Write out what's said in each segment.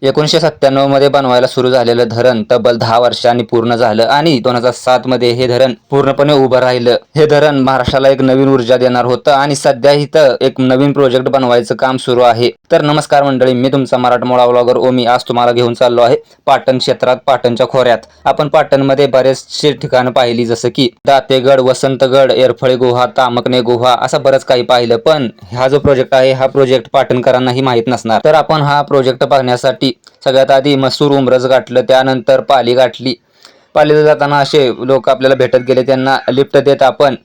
1997 मध्ये बनवायला सुरू झालेलं धरण तब्बल 10 वर्षांनी पूर्ण झालं आणि 2007 मध्ये हे धरण पूर्णपणे उभं राहिलं. हे धरण महाराष्ट्राला एक नवीन ऊर्जा देणार होतं आणि सध्या इथं एक नवीन प्रोजेक्ट बनवायचं काम सुरू आहे. तर नमस्कार मंडळी, मी तुमचा मराठमोळा व्लॉगर ओमी आज तुम्हाला घेऊन चाललो आहे पाटण क्षेत्रात, पाटणच्या खोऱ्यात. आपण पाटणमध्ये बरेचसे ठिकाणं पाहिली, जसं की दातेगड, वसंतगड, एरफळे गुहा, तामकणे गुहा, असं बरंच काही पाहिलं. पण हा जो प्रोजेक्ट आहे, हा प्रोजेक्ट पाटणकरांनाही माहीत नसणार. तर आपण हा प्रोजेक्ट पाहण्यासाठी सगळ्यात आधी मसूर उमरज गाठलं, त्यानंतर पाली गाठली. पालीला जाताना असे लोक आपल्याला भेटत गेले, त्यांना लिफ्ट देत आपण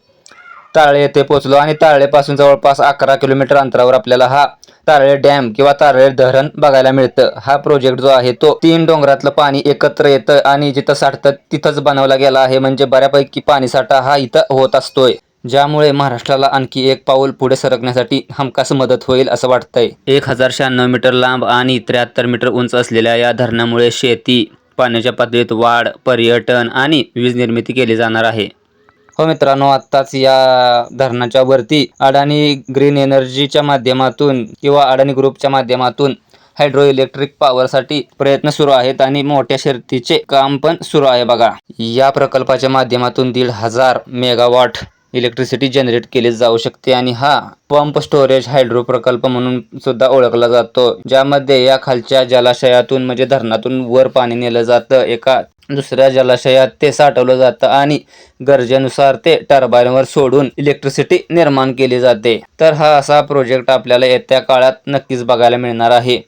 तारळे येथे पोहोचलो आणि तारळेपासून जवळपास 11 किलोमीटर अंतरावर आपल्याला हा तारळे डॅम किंवा तारळे धरण बघायला मिळतं. हा प्रोजेक्ट जो आहे तो 3 डोंगरातलं पाणी एकत्र येतं आणि जिथं साठतं तिथंच बनवला गेला आहे. म्हणजे बऱ्यापैकी पाणीसाठा हा इथं होत असतोय, ज्यामुळे महाराष्ट्राला आणखी एक पाऊल पुढे सरकण्यासाठी हमखास मदत होईल असं वाटतंय. 1096 मीटर लांब आणि 73 मीटर उंच असलेल्या या धरणामुळे शेती, पाण्याच्या पातळीत वाढ, पर्यटन आणि वीज निर्मिती केली जाणार आहे. हो मित्रांनो, आत्ताच या धरणाच्या वरती अडाणी ग्रीन एनर्जीच्या माध्यमातून किंवा अडाणी ग्रुपच्या माध्यमातून हायड्रो इलेक्ट्रिक पॉवरसाठी प्रयत्न सुरू आहेत आणि मोठ्या शर्तीचे काम पण सुरू आहे बघा. या प्रकल्पाच्या माध्यमातून 1,500 मेगावॉट इलेक्ट्रिसिटी जनरेट केली जाऊ शकते आणि हा पंप स्टोरेज हायड्रो प्रकल्प म्हणून सुद्धा ओळखला जातो, ज्यामध्ये या खालच्या जलाशयातून म्हणजे धरणातून वर पाणी नेलं जातं, एका दुसऱ्या जलाशयात ते साठवलं जातं आणि गरजेनुसार ते टर्बाईनवर सोडून इलेक्ट्रिसिटी निर्माण केली जाते. तर हा असा प्रोजेक्ट आपल्याला येत्या काळात नक्कीच बघायला मिळणार आहे.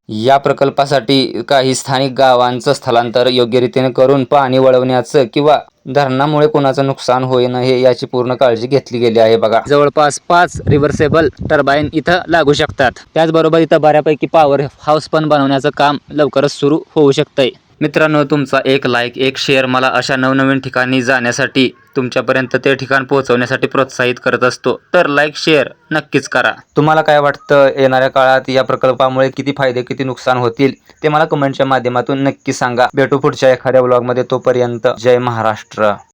या प्रकल्पासाठी काही स्थानिक गावांचं स्थलांतर योग्य रीतीने करून पाणी वळवण्याचं किंवा धरणामुळे कोणाचं नुकसान होई नये याची पूर्ण काळजी घेतली गेली आहे बघा. जवळपास 5 रिव्हर्सेबल टर्बाईन इथं लागू शकतात. त्याचबरोबर इथं बऱ्यापैकी पॉवर हाऊस पण बनवण्याचं काम लवकरच सुरू होऊ शकतंय. मित्रांनो, तुमचा एक लाईक, एक शेअर मला अशा नवनवीन ठिकाणी जाण्यासाठी, तुमच्यापर्यंत ते ठिकाण पोहोचवण्यासाठी प्रोत्साहित करत असतो. तर लाईक शेअर नक्कीच करा. तुम्हाला काय वाटतं, येणाऱ्या काळात या प्रकल्पामुळे किती फायदे किती नुकसान होतील ते मला कमेंटच्या माध्यमातून नक्की सांगा. भेटू पुढच्या एखाद्या व्लॉगमध्ये. तोपर्यंत जय महाराष्ट्र.